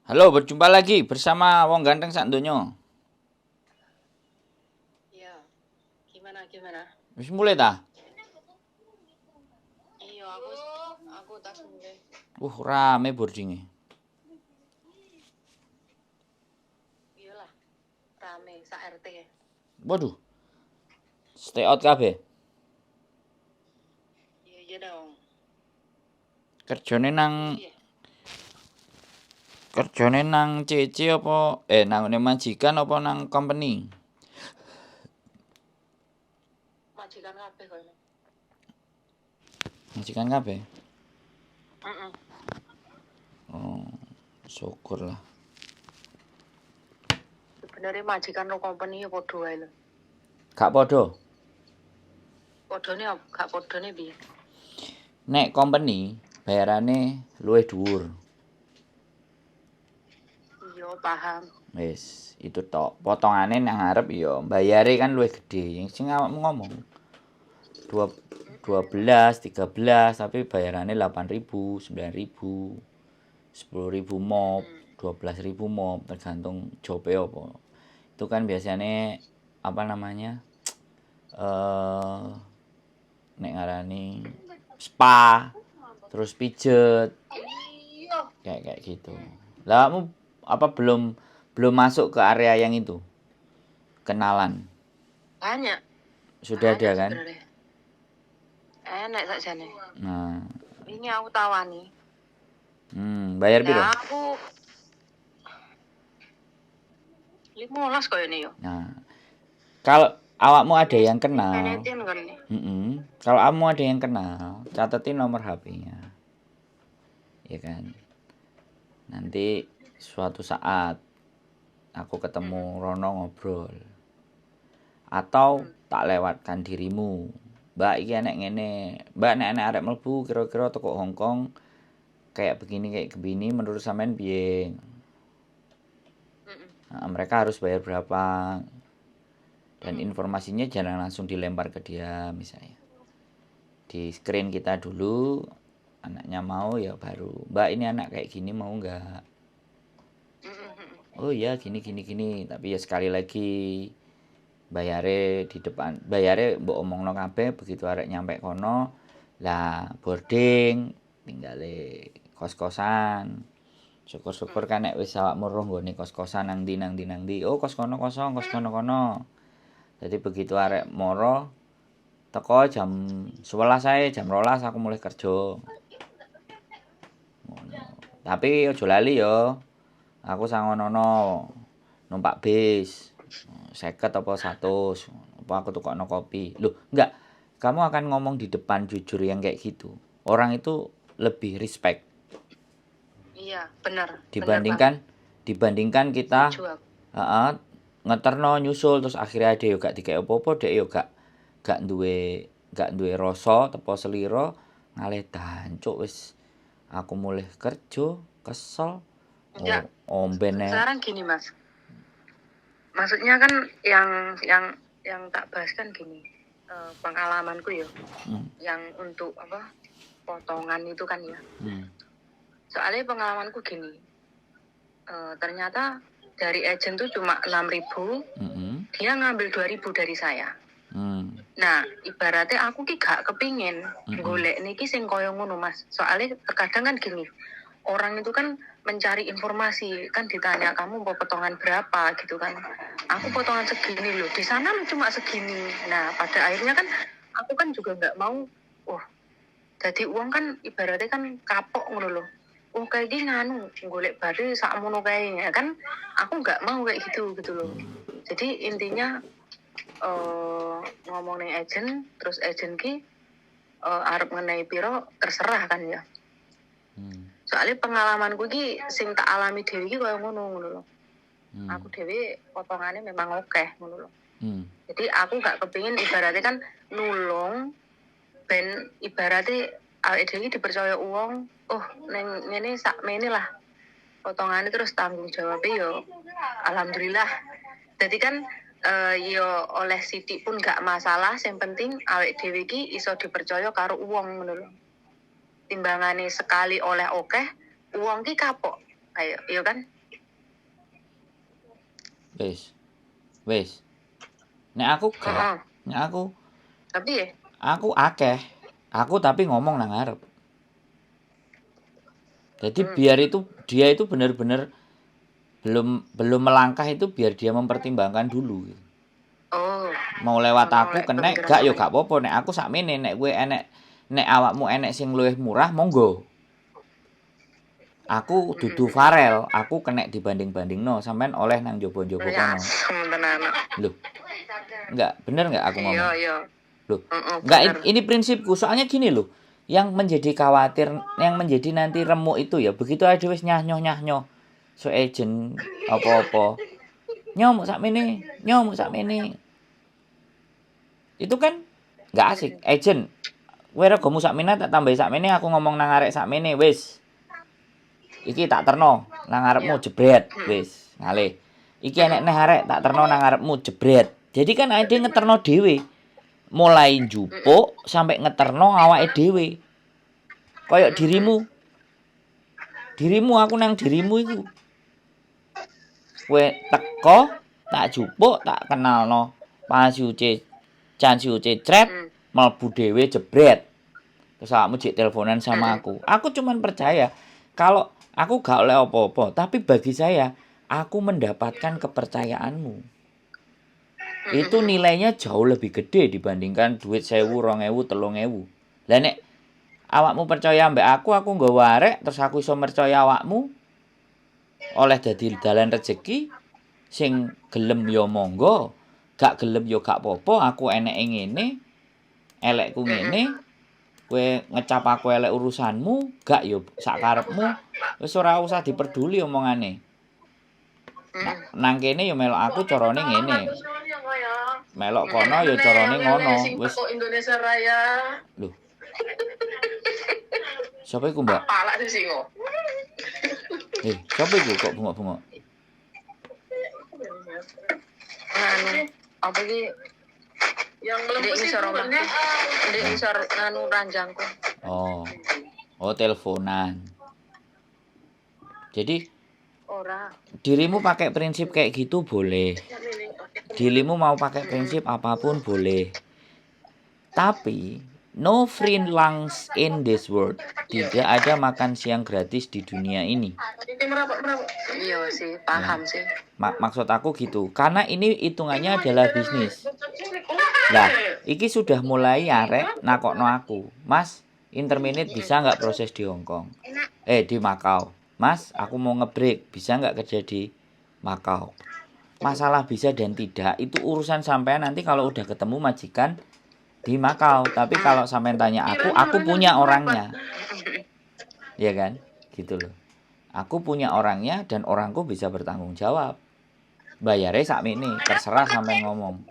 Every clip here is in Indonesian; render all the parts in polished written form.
Halo, berjumpa lagi bersama Wong Ganteng sak donya. Iya, gimana? Wis mulai ta? Iya, aku tas mulai. Rame boardinge. Iyalah, rame sak RT. Waduh, stay out kabeh. Iya dong. Kerjane nang Iya, kerjane nang CC apa nang majikan apa nang company? majikan kabeh kono. Majikan kabeh. Heeh. Oh, syukur lah. Sebenarnya majikan lo company ya padha wae lho. Gak podo. Padane gak padane piye? Nek company bayarane luwih dhuwur. Iya, paham. Wis, itu tok. Potongane nang ngarep ya bayare kan luwih gede. Sing awakmu ngomong. 12, 13 tapi bayarannya 8.000, 9.000, 10.000 mop, 12.000 mop tergantung jobe apa. Itu kan biasanya apa namanya? Nek ngarani spa, terus pijet, kayak gitu. Lah kamu apa belum masuk ke area yang itu? Kenalan. Banyak. Sudah ada kan? Sebenarnya. Enak sakjane. Nah, Ini aku tawani. bayar piro? Lah aku 15 koyo ini yo. Nah, kalau awakmu ada yang kenal, Penetin kan nih. kalau kamu ada yang kenal, catetin nomor HP-nya, ya kan. Nanti suatu saat aku ketemu Rono ngobrol, atau tak lewatkan dirimu. Mbak iki enek ngene, Mbak nek arek mlebu kira-kira toko Hongkong kayak begini menurut sampean piye? Nah, mereka harus bayar berapa? Dan informasinya jangan langsung dilempar ke dia misalnya. Di screen kita dulu, anaknya mau ya baru, Mbak ini anak kayak gini mau nggak? Oh ya gini, tapi ya sekali lagi bayare di depan, bayare mbok omongno kabeh begitu arek nyampe kono lah boarding tinggale kos-kosan. Syukur-syukur kan nek wis awakmu roh nggone kos-kosan nang ndi. Oh kos kono kosong, kos kono. Jadi begitu arek moro teko jam 11 ae, jam 12 aku mulai kerja. Tapi ojo lali yo. Aku sangonono numpak bis. 50 apa 100. Apa aku tukokno kopi. Loh, enggak. Kamu akan ngomong di depan jujur yang kayak gitu. Orang itu lebih respect. Iya, benar. Dibandingkan kita ngeterno nyusul terus akhirnya ada yo gak dikek apa-apa, dek yo gak duwe rasa tepo selira ngalih dancuk wis aku mulai kerja kesel. Enggak. Omben Sekarang gini, Mas. Maksudnya kan yang tak bahas kan gini, pengalamanku ya, yang untuk apa potongan itu kan ya. Soalnya pengalamanku gini, ternyata dari agent tuh cuma 6.000, dia ngambil 2.000 dari saya. Nah, ibaratnya aku ki gak kepingin golek niki sing koyo ngono, Mas. Soalnya terkadang kan gini, orang itu kan mencari informasi, kan ditanya kamu mau potongan berapa gitu kan. Aku potongan segini loh, di sana cuma segini. Nah, pada akhirnya kan aku kan juga nggak mau, jadi uang kan ibaratnya kan kapok ngono loh. Kayak gini nganu, golek bari sak mono kayaknya kan, aku nggak mau kayak gitu loh. Jadi intinya ngomong ning agent, terus agent ki arep ngenai piro terserah kan ya. Soalnya pengalamanku ki sing tak alami dhewe ki koyo ngono lho. Aku dhewe potongannya memang ngono lho. Jadi aku gak kepingin ibaratnya kan nulung ben ibaratnya awake dhewe dipercaya uang, neng ngene sak mene lah. Potongannya terus tanggung jawabnya yo alhamdulillah. Jadi kan yo oleh sithik pun gak masalah, yang penting awake dhewe ki iso dipercaya karo uang ngono lho. Timbangane sekali oleh akeh, uang ki kapok. Ayo, iya kan? Wis. Nek aku gak, Heeh. nek Tapi ya, aku akeh. Aku tapi ngomong nang ngarep. Jadi biar itu dia itu benar-benar belum melangkah itu biar dia mempertimbangkan dulu. oh, Mau lewat ono aku lek kenek pemikiran gak yo sampean. gak apa-apa nek aku sakmene nek kowe enek nek awakmu enek sing luwih murah monggo. Aku dudu Farel, aku kena dibanding-bandingno, sampean oleh nang njaba-njaba Ya, kono. asem tenan. Loh, enggak, bener enggak aku Iya, ngomong? iya. Loh, Heeh, enggak bener. ini prinsipku, soalnya gini loh. Yang menjadi khawatir, yang menjadi nanti remuk itu ya, begitu ada wis nyah-nyoh. So agent apa-apa. Nyomuk sakmene, nyomuk sakmene. Itu kan enggak asik. Agent, kowe regomu sakmene tak tambahi sakmene, aku ngomong nang arek sakmene wis. Iki tak terno nang ngarepmu jebret wis ngalih. Iki enek neh arek tak terno nang ngarepmu jebret. Jadi kan ade ngeterno dhewe. Mulai njupuk sampai ngeterno awake dhewe. Kayak dirimu. Dirimu aku nang dirimu iku. Kowe teko tak jupuk tak kenalno. Pasiuce Cansiuce cret mlebu dhewe jebret. Terus awakmu jek teleponan sama aku. Aku cuman percaya kalau aku gak oleh apa-apa, tapi bagi saya aku mendapatkan kepercayaanmu. Itu nilainya jauh lebih gede dibandingkan duit 1.000, 2.000, 3.000. Lah nek awakmu percaya mbek aku nggawa arek terus aku iso percaya awakmu oleh dadi dalan rezeki sing gelem yo monggo, gak gelem yo gak apa-apa, aku eneke ngene, elekku ngene. Kowe ngecap aku elek urusanmu, gak yo sak karepmu, wis ora usah diperduli omongane. Nang kene yo melok aku carane ngene. Melok kono yo carane ngono. Wis Indonesia Raya. Lho. Siapa iku, Mbak? Palak sing singo. Siapa iku kok bengok-bengok? Apa iki? Yang melempus itu rumahnya. Ndek ngisor ranjangku. Oh, teleponan. Jadi ora dirimu pakai prinsip kayak gitu boleh. Dirimu mau pakai prinsip apapun boleh. Tapi no free lunch in this world. Tidak ada makan siang gratis di dunia ini. Iya sih, paham sih. Maksud aku gitu. Karena ini hitungannya adalah bisnis. Lah, iki sudah mulai arek nakokno aku. Mas, interminute bisa nggak proses di Hong Kong? Di Makau. Mas, aku mau ngebreak. Bisa nggak kerja di Makau? Masalah bisa dan tidak itu urusan sampean nanti kalau udah ketemu majikan di Makau. Tapi kalau sampean tanya aku punya orangnya. Ya kan? Gitu loh. Aku punya orangnya dan orangku bisa bertanggung jawab. Bayarnya sakmene, terserah sampean ngomong.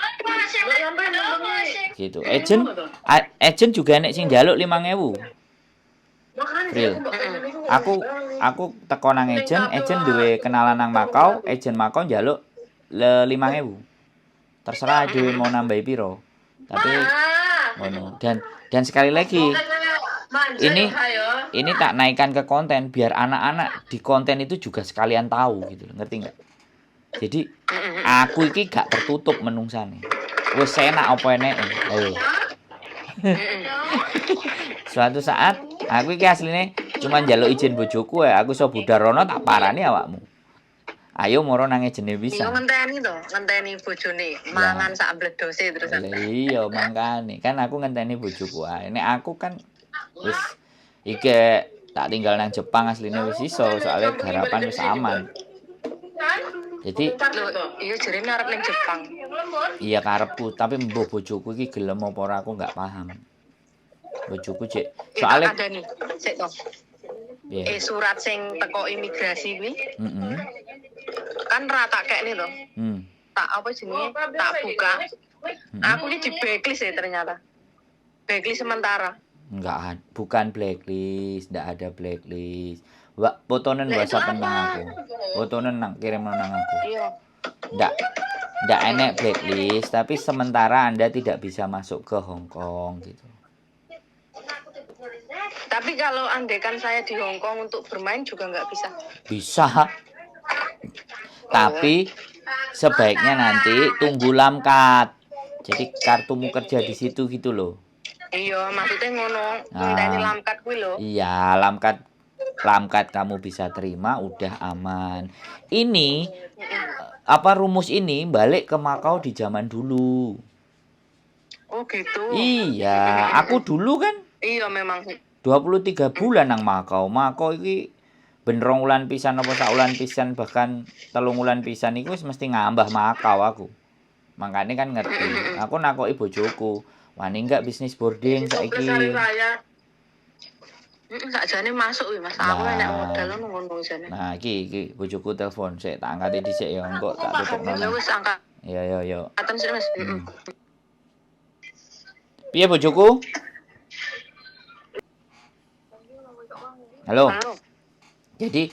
Gitu. Agent juga nek sing njaluk 5.000. Real. Aku teko nang agent duwe kenalan nang Makau, agent Makau njaluk 5.000. Terserah dhewe mau nambahi piro. Tapi ngono. Dan sekali lagi ini tak naikkan ke konten biar anak-anak di konten itu juga sekalian tahu gitu. Ngerti enggak? Jadi aku iki gak tertutup menungsane. Wis enak apa eneke. Ayo. Suatu saat aku iki asline cuma njaluk izin bojoku aku iso budar rono tak parani awakmu. Ayo moro nang ejene bisa. Yo ngenteni bojone mangan sak bledose terus. Iya, mangkane. Kan aku ngenteni bojoku ae. Nek aku kan wis iki tak tinggal nang Jepang asline wis iso soalnya garapan wis aman. Jadi iya jarene arep ning Jepang. Iya karepku, tapi mbok bojoku iki gelem apa ora aku enggak paham. Bojoku cek soalnya ada nih, sik to. Surat sing teko imigrasi kuwi. Kan rata kekne to. Tak apa jenenge? Tak buka. Aku ini di blacklist ya ternyata. Blacklist sementara. Enggak, bukan blacklist, enggak ada blacklist. Fotonen WhatsApp nang aku. Fotonen nang kirim nang aku. Iya. Enggak enek blacklist, tapi sementara Anda tidak bisa masuk ke Hong Kong gitu. Tapi kalau andekan saya di Hong Kong untuk bermain juga nggak bisa. Bisa. Tapi sebaiknya nanti tunggu lamkat. Jadi kartumu kerja di situ gitu loh. Iya, maksudnya ngono, ngenteni Nah, lamkat kuwi lho. iya, lamkat kamu bisa terima udah aman. Ini apa rumus ini balik ke Makau di zaman dulu. Oh gitu. Iya, aku dulu kan Iya memang. 23 bulan nang Makau. Makau iki ben 2 wulan pisan apa sak wulan pisan bahkan 3 wulan pisan iku wis mesti ngambah Makau aku. Makanya kan ngerti. Aku nakoki bojoku, "Wani enggak bisnis boarding saiki?" Sakjane masuk kuwi Mas. Aku nek modal ngono jane. Nah, iki bojoku telepon sik tak angkati dhisik ya engko tak tutupno. Ya wis angkat. Yo. Aten sik Mas. Piye bojoku? Halo. Jadi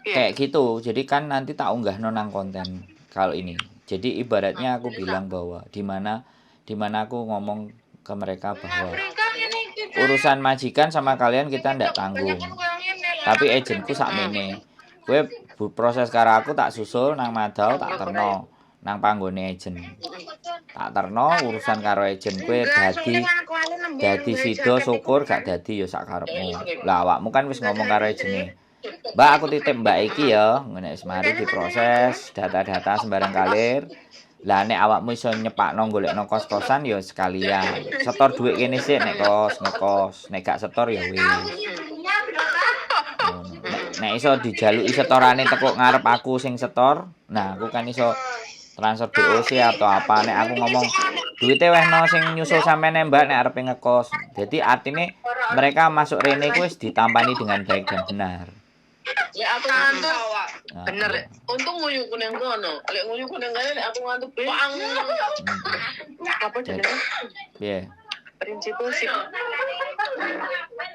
kayak gitu. Jadi kan nanti tak unggah nang konten kalau ini. Jadi ibaratnya aku bilang bahwa di mana aku ngomong ke mereka bahwa urusan majikan sama kalian kita ndak tanggung. Tapi agentku sakmene. Kowe proses karo aku tak susul nang Madau tak terno nang panggone agent. Tak terno urusan karo agent kowe dadi sida syukur gak dadi ya sak karepmu. Lah awakmu kan wis ngomong karo agene. Mbak aku titip Mbak iki ya, ngene wis mari diproses data-data sembarang kalir. Lah nek awakmu iso nyepakno golekno kos-kosan ya sekalian. Setor duit kene sik nek ngekos, nek gak setor ya wis. Nek iso dijaluki setorane teko ngarep aku sing setor, nah aku kan iso transfer DOC atau apa. Nek aku ngomong duitnya wehno sing nyusul sampeyan Mbak nek arepe ngekos. Jadi artinya mereka masuk rene ku wis ditampani dengan baik dan benar. Ya aku ngantuk. Bener. Untung nguyu kuning kono. Lek nguyu kuning kene aku ngantuk bang. Apa jenenge? Piye? Prinsipnya sip.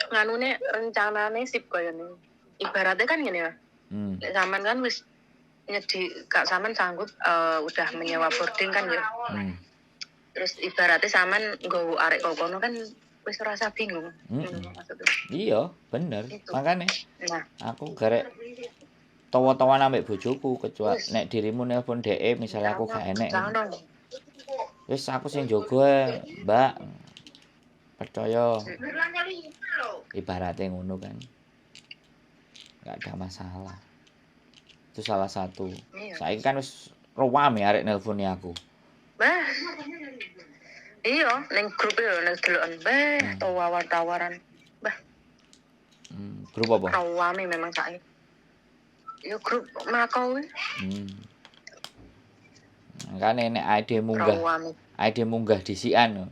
Nganune rencanane sip kaya ngene. Ibaratnya kan gini ya. Lek sampean kan wis kak sampean sanggup udah menyewa boarding kan ya. Terus ibaratnya sampean nggowo arek kono kan wis rasa bingung. Iya, bener. Makanya aku garek tawa-tawa ambek bojoku kecuali nek dirimu nelpon DE misalnya aku gak enek. Wis aku sing jaga Mbak. Percaya. Ibaratnya ngono kan. Gak ada masalah. Itu salah satu. Saiki kan wis rame arek nelponi aku. Bah. Iya, ning grup yo ning deloken tawaran. Bah. Grup apa? Rame memang saiki. Yo grup Makau. Kan nek ID munggah disikan.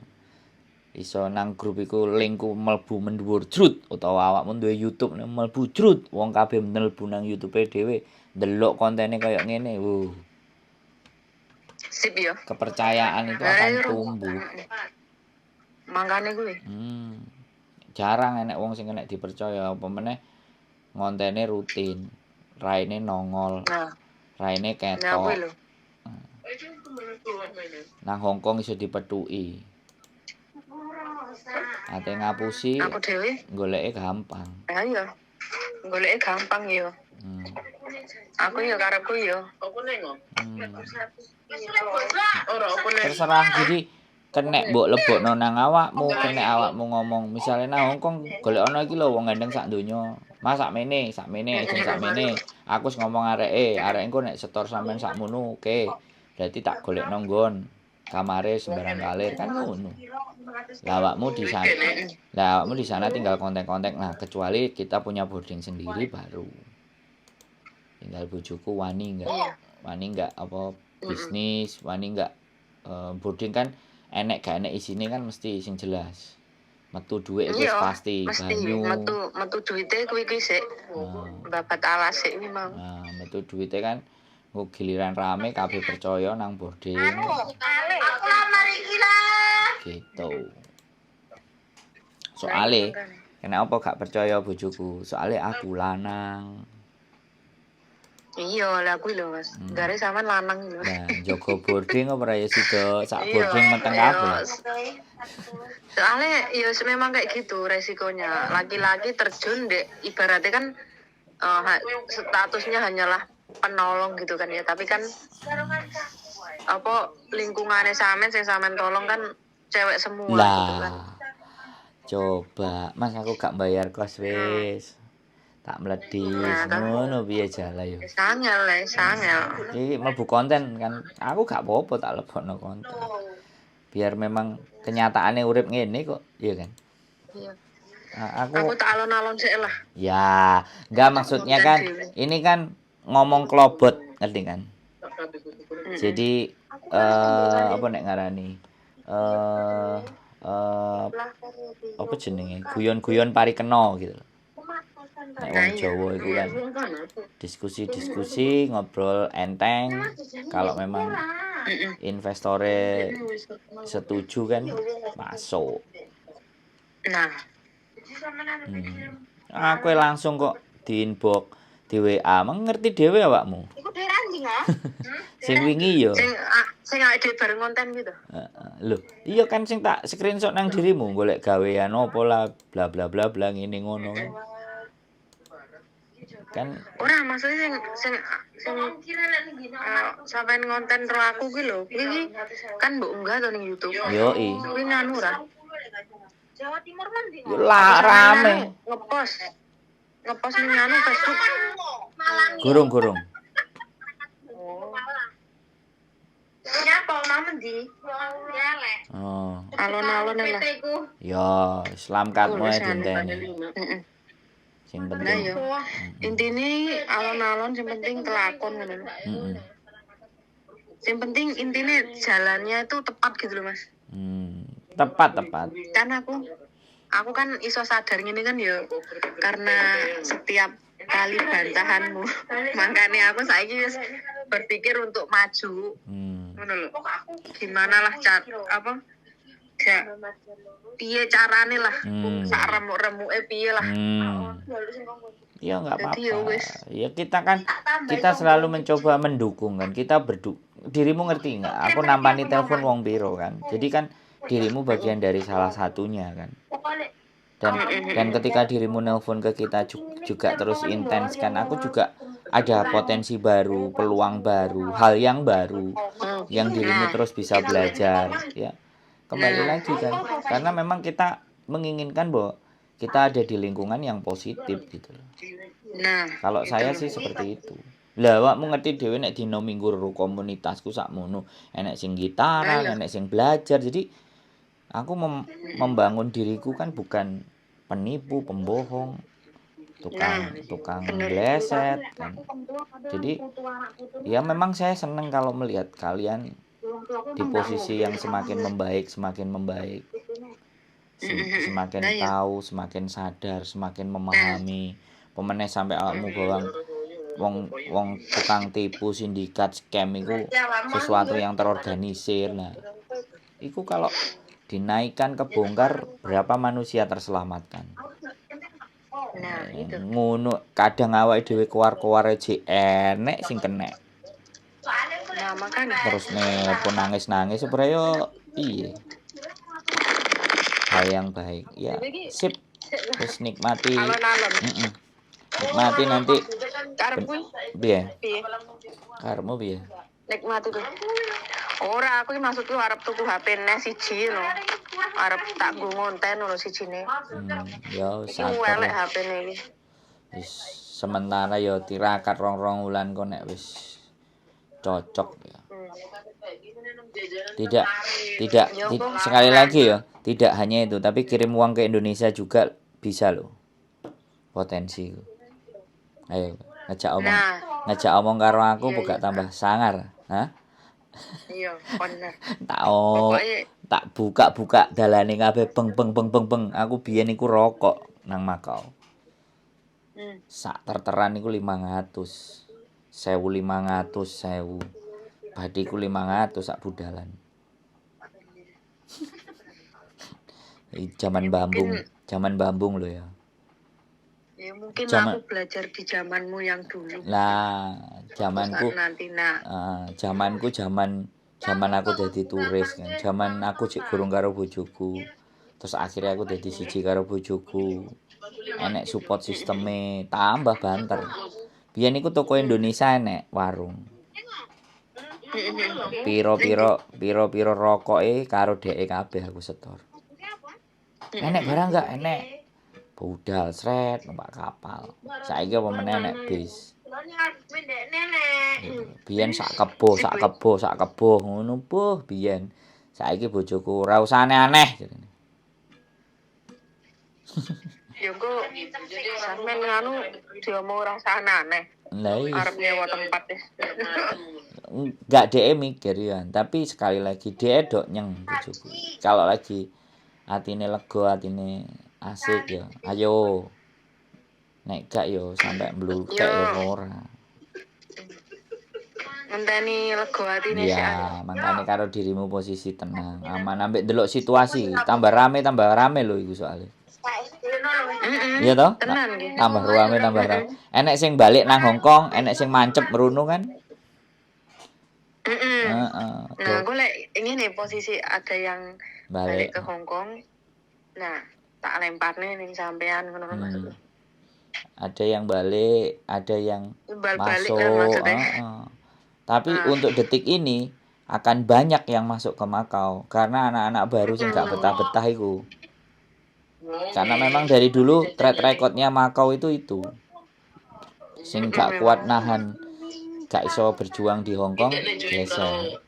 Iso nang grup iku linkku mlebu mendhuwur jrut utawa awakmu duwe YouTube mlebu jrut wong kabeh mlebu nang YouTube dhewe ndelok kontene kaya ngene. Sip ya. Kepercayaan itu akan tumbuh. Mangkane kuwi. Jarang enek wong sing kena dipercaya apa meneh ngontene rutin. Raine nongol. Raine ketok. Nang Hongkong iso dipethuki. Ate ngapusi. Aku dhewe Goleke gampang. Iya. Goleke gampang ya. Aku ya karepku ya. Aku nengo. Terserah jadi kenek mbok lebokno nang awakmu, kenek awakmu ngomong misalnya nang Hongkong golek ana iki lho wong gandeng sak donya. Mas sakmene, aja sakmene. Aku wis ngomong areke engko nek setor sampean sakmono, oke. Berarti tak golekno nggon kamare sembarang kalir kan ngono. Lah awakmu di sana tinggal kontak-kontak. Nah, kecuali kita punya boarding sendiri baru. Tinggal bojoku wani enggak apa bisnis, wani enggak boarding kan enek gak enek isine kan mesti sing jelas. Metu dhuwit wis pasti banyu. Metu duwite kuwi sik. Babat alas sik iki mau. Nah, metu duwite kan giliran rame kabeh percaya nang boarding. Gitu. Soale kenapa gak percaya bojoku? Soale aku lanang. Iya, lah kuwi lho Mas. Gare sampean lanang lho. Nah, jaga boarding apa ya sida sak boarding meteng kabeh. Soalnya ya memang kayak gitu resikonya. Laki-laki terjun dek ibaratnya kan statusnya hanyalah penolong gitu kan ya, tapi kan apa lingkungannya sampean sing sampean tolong kan cewek semua gitu kan. Lah, coba Mas aku gak bayar kos wis. Tak mledis ngono piye jala yo. Sangel. Iki mlebu konten kan. Aku gak apa-apa tak lebokno konten. Biar memang kenyataannya urip ngene kok, iya kan? Iya. Aku tak alon-alon sik lah. ya, enggak maksudnya kan ini kan ngomong klobot, ngerti kan? Jadi apa nek ngarani? Apa jenenge? Guyon-guyon parikena gitu. Nek wong Jawa iku kan diskusi-diskusi, ngobrol enteng. Kalau memang investornya setuju kan masuk. Nah, aku langsung kok di inbox di WA, mengerti dhewe awakmu. iku dhewe anjing ah. Sing wingi yo. Sing awake dhewe bareng konten gitu. Lho, iya kan sing tak screenshot nang dirimu golek gawean opo lah bla bla bla bla ngene ngono. Kan ora maksudnya sing sampean ngonten ro aku kuwi lho. Kuwi kan mbok unggah to ning YouTube. Yoi. Kuwi nganu ora. Jawa Timur man ndi? Yo lah rame. Ngepost ning anu Facebook. Gurung. Nyapa mamen di? Oh. Alon-alon lah. Ya, Islam katmu dinteni. Heeh. Sing penting. Nah yo. Intine alon-alon sing penting kelakon ngono. Heeh. Sing penting intine jalannya itu tepat gitu loh, Mas. Tepat. Kan aku kan iso sadar ngene kan ya karena setiap kali bantahanmu. Makanya aku saiki wis berpikir untuk maju. Ngono lho. Gimana lah piye carane lah. Sak remuk-remuke piye lah. Ya enggak apa-apa. Ya kita selalu mencoba mendukung kan. Dirimu ngerti enggak? Aku nampani telepon wong piro kan. Jadi kan dirimu bagian dari salah satunya kan. Dan ketika dirimu nelpon ke kita juga terus intens kan, aku juga ada potensi baru, peluang baru, hal yang baru yang dirimu terus bisa belajar ya. Kembali lagi kan, karena memang kita menginginkan bahwa kita ada di lingkungan yang positif gitu loh. Nah, kalau saya sih seperti itu. Lah awakmu ngerti dhewe nek dina minggu ro komunitasku sakmono, enek sing gitaran, enek sing belajar. Jadi aku membangun diriku kan bukan penipu, pembohong, tukang bleset kan. Jadi ya memang saya seneng kalau melihat kalian di posisi yang semakin membaik, semakin tahu, semakin sadar, semakin memahami. Pemeneh sampai awakmu bawang wong tukang tipu, sindikat, scam itu sesuatu yang terorganisir. Nah, itu kalau dinaikkan kebongkar berapa manusia terselamatkan. Nah, itu. Ngono kadang awake dhewe keluar-keluar aja enek sing kena. Nah, makanya Terus nelpon nangis-nangis sebenarnya iya. Hal yang baik. Ya, sip. Terus nikmati. alon-alon. Nikmati nanti. Karepku Piye? piye? Karepmu piye? Nikmati tuh. Ora, aku iki maksudku arep tuku HP nes siji lho. Arep tak nggo ngonten lho sijine. Ya Iki elek HP-ne iki. Wis sementara ya tirakat rong wulan kok nek wis cocok ya. Tidak sekali lagi ya, tidak hanya itu, tapi kirim uang ke Indonesia juga bisa loh. Potensi. Ayo, ngajak omong karo aku buka tambah sangar, hah? Iya, bener. Tak buka dalane kabeh beng. Aku biyen iku rokok nang Makau. Sak terteran iku 500. 1.500. Badiku 500 sak budalan. Zaman bambung lho ya. Ya mungkin aku belajar di zamanmu yang dulu. Lah, zamanku zaman aku dadi turis kan. Zaman aku cek gurung karo bojoku. Terus akhirnya aku dadi siji karo bojoku. Enek support sisteme tambah banter. Biyen iku toko Indonesia enek warung. Piro-piro rokoke karo dheke kabeh aku setor. Enek barang enggak? Enek. Budal sret numpak kapal. Saiki apa meneh enek bis. Biyen sak kebo ngono puh biyen. Saiki bojoku ora usah aneh-aneh. Ya engko sampean nganu diomong ora usah aneh. Lah iya. Arep nyewa tempat wis. Enggak dhek mikir ya, tapi sekali lagi dhek dok nyeng bojoku. Kalau lagi atine lega, atine asik ya, ayo. Nek gak yo sampai mblukek ya ora. Ngenteni lega atine sik. Ya, makane karo dirimu posisi tenang, aman ambek delok situasi, tambah rame lho iku soalnya. Iya toh? Tenan nggih. Tambah rame. Enek sing balik nang Hongkong, enek sing mancep merono kan? Heeh. Nah, gue lek ngene posisi ada yang balik ke Hongkong. Nah, tak lemparne ning sampean ngono maksudnya. Ada yang balik, ada yang Balik-balik masuk. kan Tapi untuk detik ini akan banyak yang masuk ke Makau karena anak-anak baru sing gak betah-betah iku. Karena memang dari dulu track recordnya Makau itu. Sing gak kuat nahan, gak iso berjuang di Hongkong, geser.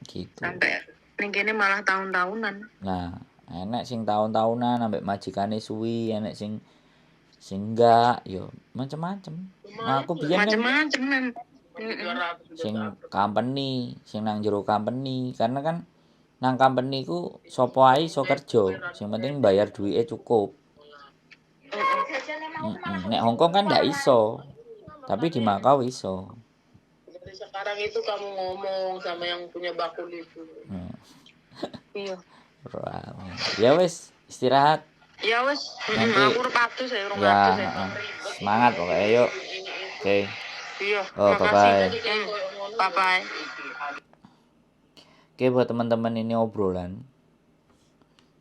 Gitu. Sampai ning kene malah tahun-tahunan. Nah, enek sing tahun-tahunan ambek majikane suwi, enek sing enggak, yo macem-macem. Nah, aku biyen macem-macem sing company, sing nang jero company, karena kan nang company ku sapa ae iso kerja, sing penting bayar duwike cukup. Nek Hongkong kan ndak iso. Tapi di Makau iso. Jadi sekarang itu kamu ngomong sama yang punya bakul itu. Iya. Ya wis, istirahat. Ya wis, nanti aku repatus ya, semangat pokoknya yuk. Oke. Iya. Oh, bye-bye. Bye-bye. Oke, buat teman-teman ini obrolan.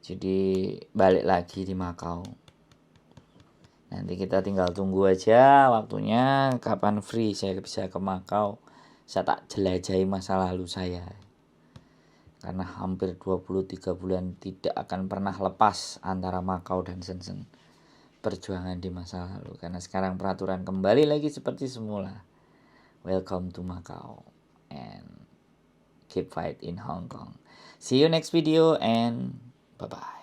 Jadi balik lagi di Makau. Nanti kita tinggal tunggu aja waktunya kapan free saya bisa ke Makau. Saya tak jelajahi masa lalu saya. Karena hampir 23 bulan tidak akan pernah lepas antara Makau dan Shenzhen. Perjuangan di masa lalu. Karena sekarang peraturan kembali lagi seperti semula. Welcome to Macau. And keep fight in Hong Kong. See you next video and bye-bye.